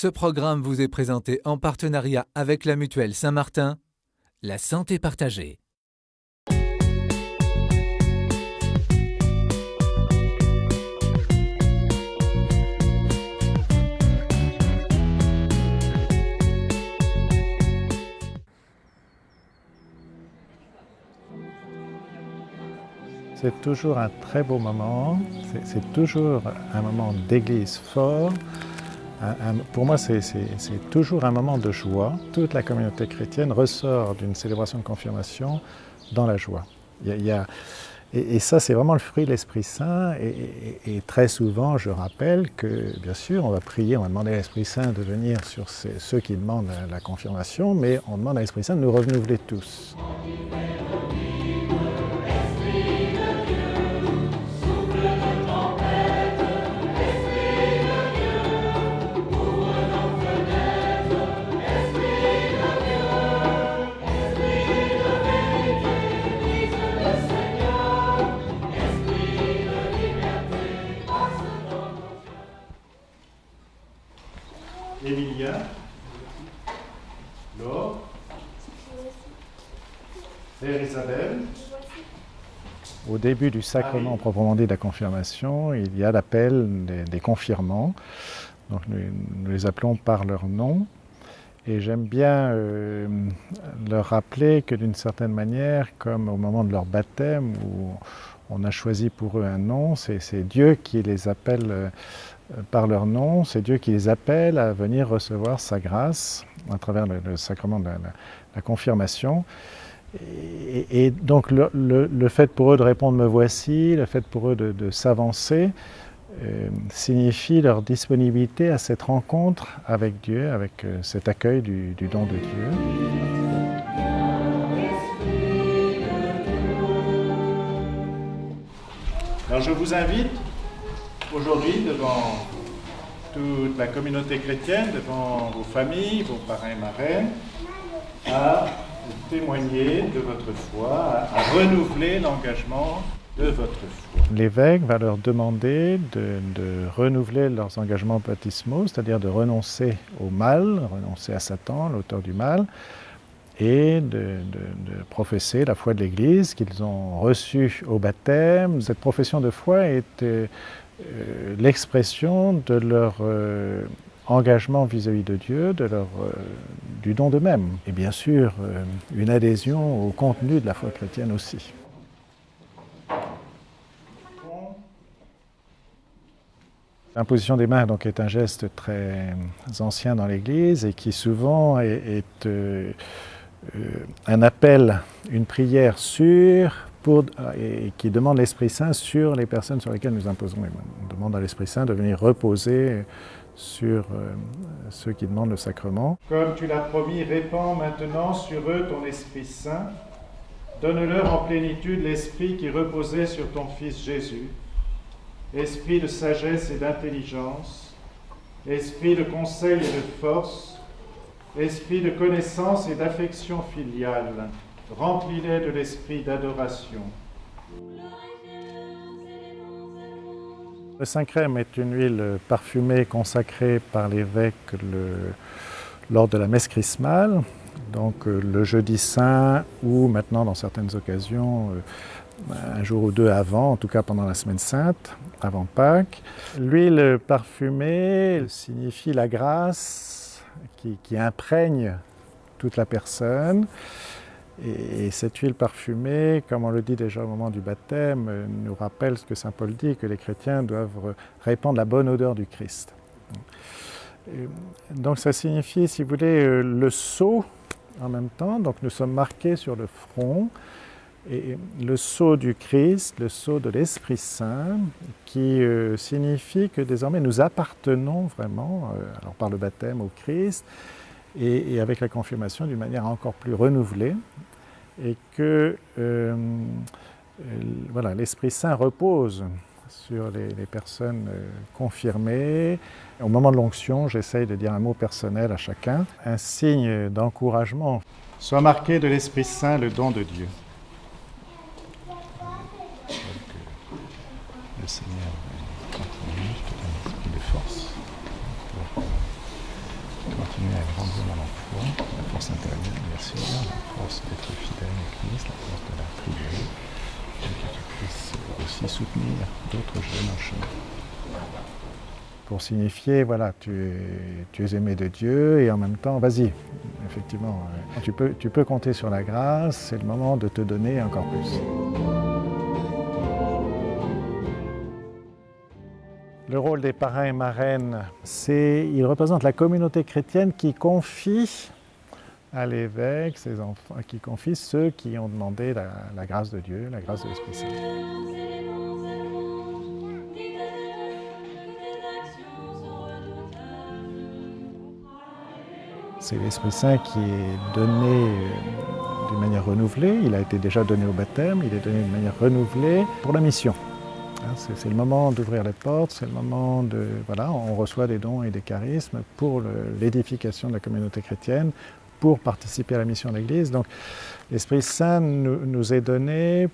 Ce programme vous est présenté en partenariat avec la Mutuelle Saint-Martin, la santé partagée. C'est toujours un très beau moment, c'est toujours un moment d'église fort. Pour moi, c'est toujours un moment de joie. Toute la communauté chrétienne ressort d'une célébration de confirmation dans la joie. Et ça, c'est vraiment le fruit de l'Esprit Saint. Et très souvent, je rappelle que, bien sûr, on va prier, on va demander à l'Esprit Saint de venir sur ceux qui demandent la confirmation, mais on demande à l'Esprit Saint de nous renouveler tous. Emilia, Laure, Frère Isabelle. Au début du sacrement proprement dit de la confirmation, il y a l'appel des confirmants. Donc nous les appelons par leur nom. Et j'aime bien leur rappeler que d'une certaine manière, comme au moment de leur baptême, où on a choisi pour eux un nom, c'est Dieu qui les appelle par leur nom, c'est Dieu qui les appelle à venir recevoir sa grâce à travers le sacrement de la confirmation. Et donc le fait pour eux de répondre « me voici », le fait pour eux de s'avancer, signifie leur disponibilité à cette rencontre avec Dieu, avec cet accueil du don de Dieu. Alors je vous invite aujourd'hui devant toute la communauté chrétienne, devant vos familles, vos parrains et marraines, à témoigner de votre foi, à renouveler l'engagement de votre foi. L'évêque va leur demander de renouveler leurs engagements baptismaux, c'est-à-dire de renoncer au mal, renoncer à Satan, l'auteur du mal, et de professer la foi de l'Église qu'ils ont reçue au baptême. Cette profession de foi est l'expression de leur engagement vis-à-vis de Dieu, du don d'eux-mêmes. Et bien sûr, une adhésion au contenu de la foi chrétienne aussi. L'imposition des mains donc, est un geste très ancien dans l'Église et qui souvent est un appel, une prière et qui demande l'Esprit Saint sur les personnes sur lesquelles nous imposons les mains. On demande à l'Esprit Saint de venir reposer sur ceux qui demandent le sacrement. Comme tu l'as promis, répands maintenant sur eux ton Esprit Saint. Donne-leur en plénitude l'Esprit qui reposait sur ton Fils Jésus. Esprit de sagesse et d'intelligence, esprit de conseil et de force, esprit de connaissance et d'affection filiale, remplis-les de l'esprit d'adoration. Le Saint-Crème est une huile parfumée consacrée par l'évêque lors de la messe chrismale, donc le jeudi saint ou maintenant dans certaines occasions un jour ou deux avant, en tout cas pendant la semaine sainte, avant Pâques. L'huile parfumée signifie la grâce qui imprègne toute la personne. Et cette huile parfumée, comme on le dit déjà au moment du baptême, nous rappelle ce que saint Paul dit, que les chrétiens doivent répandre la bonne odeur du Christ. Donc ça signifie, si vous voulez, le sceau en même temps. Donc nous sommes marqués sur le front. Et le sceau du Christ, le sceau de l'Esprit Saint, qui signifie que désormais nous appartenons vraiment, alors par le baptême au Christ, et avec la confirmation d'une manière encore plus renouvelée, et que voilà, l'Esprit Saint repose sur les personnes confirmées. Au moment de l'onction, j'essaye de dire un mot personnel à chacun, un signe d'encouragement. Sois marqué de l'Esprit Saint, le don de Dieu. Le Seigneur continue, je te donne l'esprit de force. Continuer à grandir dans la foi, la force intérieure, bien sûr, la force d'être fidèle au Christ, la force de la prière, et que tu puisses aussi soutenir d'autres jeunes en chemin. Pour signifier, voilà, tu es aimé de Dieu et en même temps, vas-y, effectivement, tu peux compter sur la grâce, c'est le moment de te donner encore plus. Le rôle des parrains et marraines, ils représentent la communauté chrétienne qui confie à l'évêque ses enfants, qui confie ceux qui ont demandé la grâce de Dieu, la grâce de l'Esprit Saint. C'est l'Esprit Saint qui est donné d'une manière renouvelée. Il a été déjà donné au baptême, il est donné d'une manière renouvelée pour la mission. C'est le moment d'ouvrir les portes, c'est le moment de... Voilà, on reçoit des dons et des charismes pour l'édification de la communauté chrétienne, pour participer à la mission de l'Église. Donc l'Esprit Saint nous est donné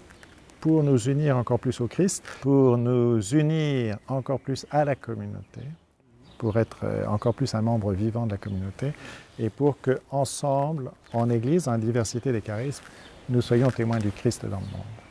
pour nous unir encore plus au Christ, pour nous unir encore plus à la communauté, pour être encore plus un membre vivant de la communauté, et pour qu'ensemble, en Église, en diversité des charismes, nous soyons témoins du Christ dans le monde.